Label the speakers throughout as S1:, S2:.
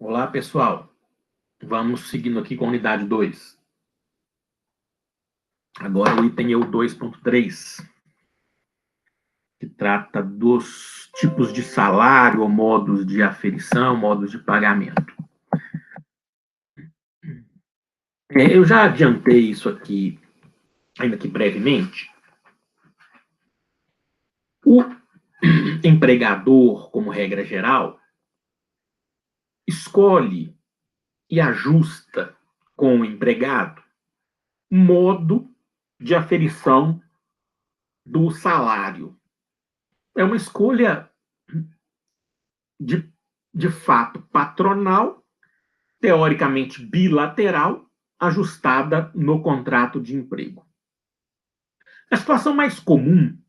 S1: Olá, pessoal. Vamos seguindo aqui com a unidade 2. Agora o item é o 2.3, que trata dos tipos de salário ou modos de aferição, modos de pagamento. Eu já adiantei isso aqui, ainda que brevemente. O empregador, como regra geral, escolhe e ajusta com o empregado modo de aferição do salário. É uma escolha de, de fato patronal, teoricamente bilateral, ajustada no contrato de emprego. A situação mais comum,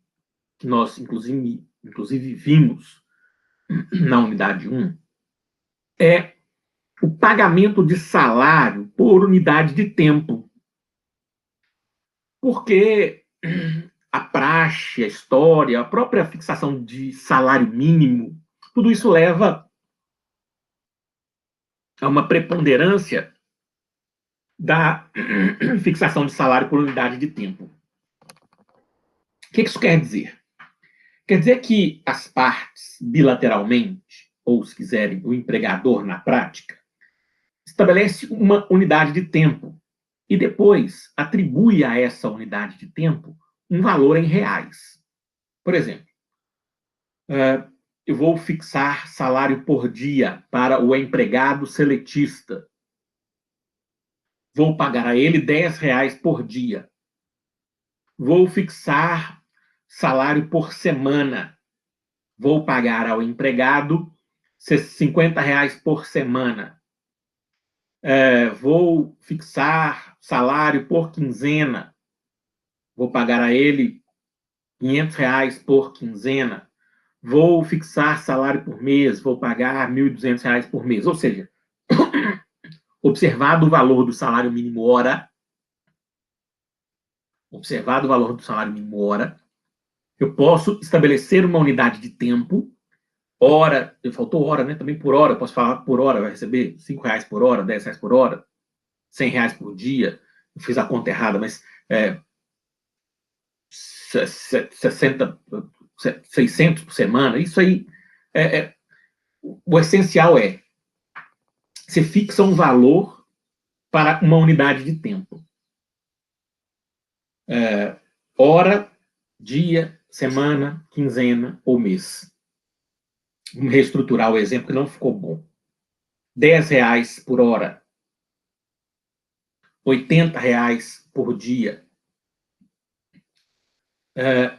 S1: que nós inclusive vimos na unidade 1, é o pagamento de salário por unidade de tempo. Porque a praxe, a história, a própria fixação de salário mínimo, tudo isso leva a uma preponderância da fixação de salário por unidade de tempo. O que isso quer dizer? Quer dizer que as partes, bilateralmente, ou se quiserem, o empregador na prática, estabelece uma unidade de tempo e depois atribui a essa unidade de tempo um valor em reais. Por exemplo, eu vou fixar salário por dia para o empregado seletista. Vou pagar a ele R$ 10 por dia. Vou fixar salário por semana. Vou pagar ao empregado R$ 50 por semana. Vou fixar salário por quinzena. Vou pagar a ele R$ 500 por quinzena. Vou fixar salário por mês. Vou pagar R$ 1.200 por mês. Ou seja, observado o valor do salário mínimo hora, eu posso estabelecer uma unidade de tempo. Hora, faltou hora, né? Também por hora, eu posso falar por hora, vai receber R$ 5 por hora, R$ 10 por hora, R$ 100 por dia. Eu fiz a conta errada, mas 60, 600 por semana. Isso aí, o essencial é, você fixa um valor para uma unidade de tempo. Hora, dia, semana, quinzena ou mês. Vamos reestruturar o exemplo que não ficou bom. R$ 10 por hora. R$ 80 por dia. R$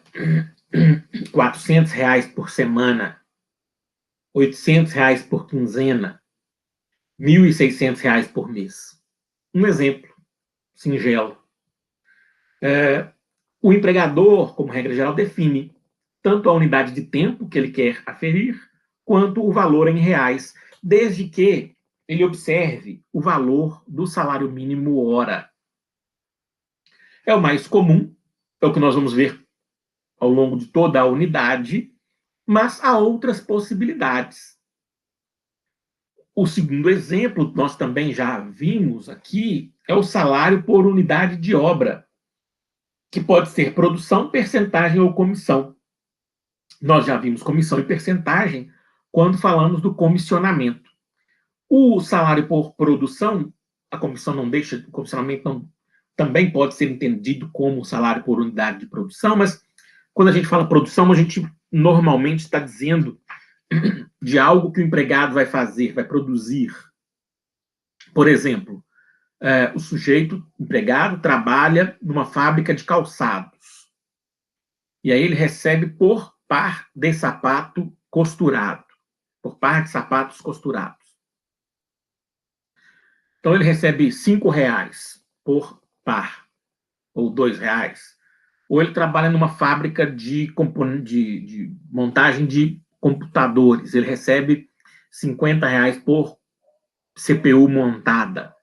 S1: 400 por semana. R$ 800 por quinzena. R$ 1.600 por mês. Um exemplo singelo. O empregador, como regra geral, define tanto a unidade de tempo que ele quer aferir, quanto o valor em reais, desde que ele observe o valor do salário mínimo hora. É o mais comum, é o que nós vamos ver ao longo de toda a unidade, mas há outras possibilidades. O segundo exemplo, nós também já vimos aqui, é o salário por unidade de obra, que pode ser produção, percentagem ou comissão. Nós já vimos comissão e percentagem quando falamos do comissionamento. O salário por produção, a comissão não deixa, o comissionamento não, também pode ser entendido como salário por unidade de produção, mas quando a gente fala produção, a gente normalmente está dizendo de algo que o empregado vai fazer, vai produzir. Por exemplo, o sujeito, empregado, trabalha numa fábrica de calçados. E aí ele recebe por par de sapato costurado, por par de sapatos costurados. Então ele recebe R$ 5 por par, ou R$ 2. Ou ele trabalha numa fábrica de montagem de computadores, ele recebe R$ 50 por CPU montada.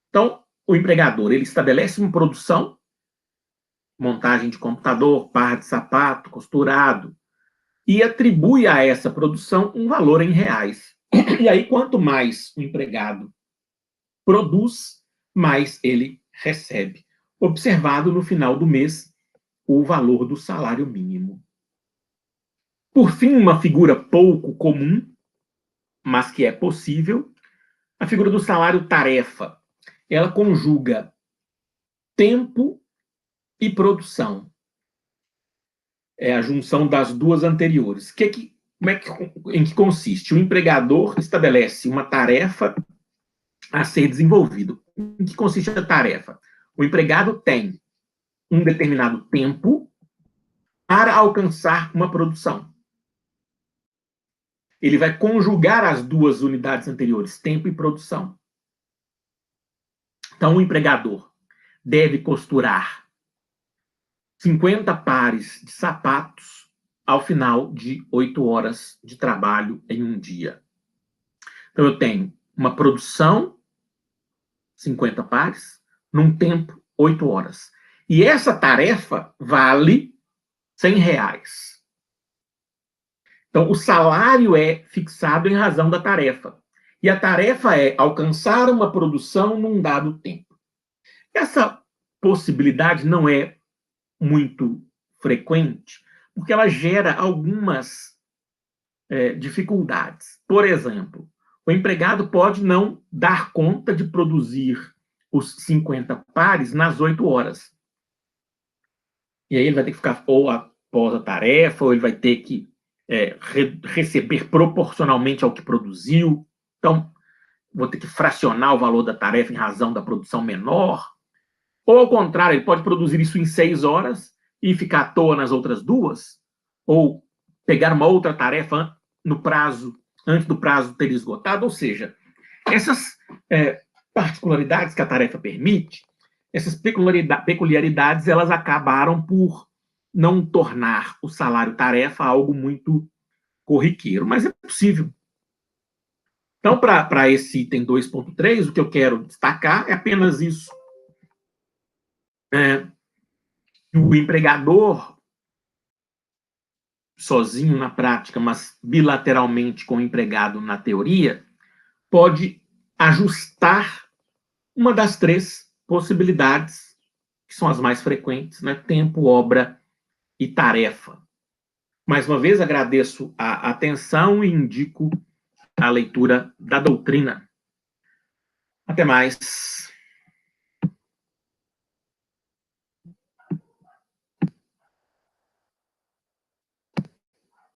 S1: Então, o empregador, ele estabelece uma produção, montagem de computador, par de sapato, costurado, e atribui a essa produção um valor em reais. E aí, quanto mais o empregado produz, mais ele recebe. Observado no final do mês o valor do salário mínimo. Por fim, uma figura pouco comum, mas que é possível, a figura do salário-tarefa. Ela conjuga tempo e produção. É a junção das duas anteriores. Em que consiste? O empregador estabelece uma tarefa a ser desenvolvida. Em que consiste a tarefa? O empregado tem um determinado tempo para alcançar uma produção. Ele vai conjugar as duas unidades anteriores, tempo e produção. Então, o empregador deve costurar 50 pares de sapatos ao final de 8 horas de trabalho em um dia. Então, eu tenho uma produção, 50 pares, num tempo, 8 horas. E essa tarefa vale R$ 100. Então, o salário é fixado em razão da tarefa. E a tarefa é alcançar uma produção num dado tempo. Essa possibilidade não é muito frequente, porque ela gera algumas dificuldades. Por exemplo, o empregado pode não dar conta de produzir os 50 pares nas 8 horas. E aí ele vai ter que ficar ou após a tarefa, ou ele vai ter que receber proporcionalmente ao que produziu. Então, vou ter que fracionar o valor da tarefa em razão da produção menor. Ou, ao contrário, ele pode produzir isso em 6 horas e ficar à toa nas outras 2, ou pegar uma outra tarefa no prazo, antes do prazo ter esgotado. Ou seja, essas particularidades que a tarefa permite, essas peculiaridades, elas acabaram por não tornar o salário-tarefa algo muito corriqueiro, mas é possível. Então, para esse item 2.3, o que eu quero destacar é apenas isso. O empregador, sozinho na prática, mas bilateralmente com o empregado na teoria, pode ajustar uma das 3 possibilidades, que são as mais frequentes, né? Tempo, obra e tarefa. Mais uma vez, agradeço a atenção e indico a leitura da doutrina. Até mais.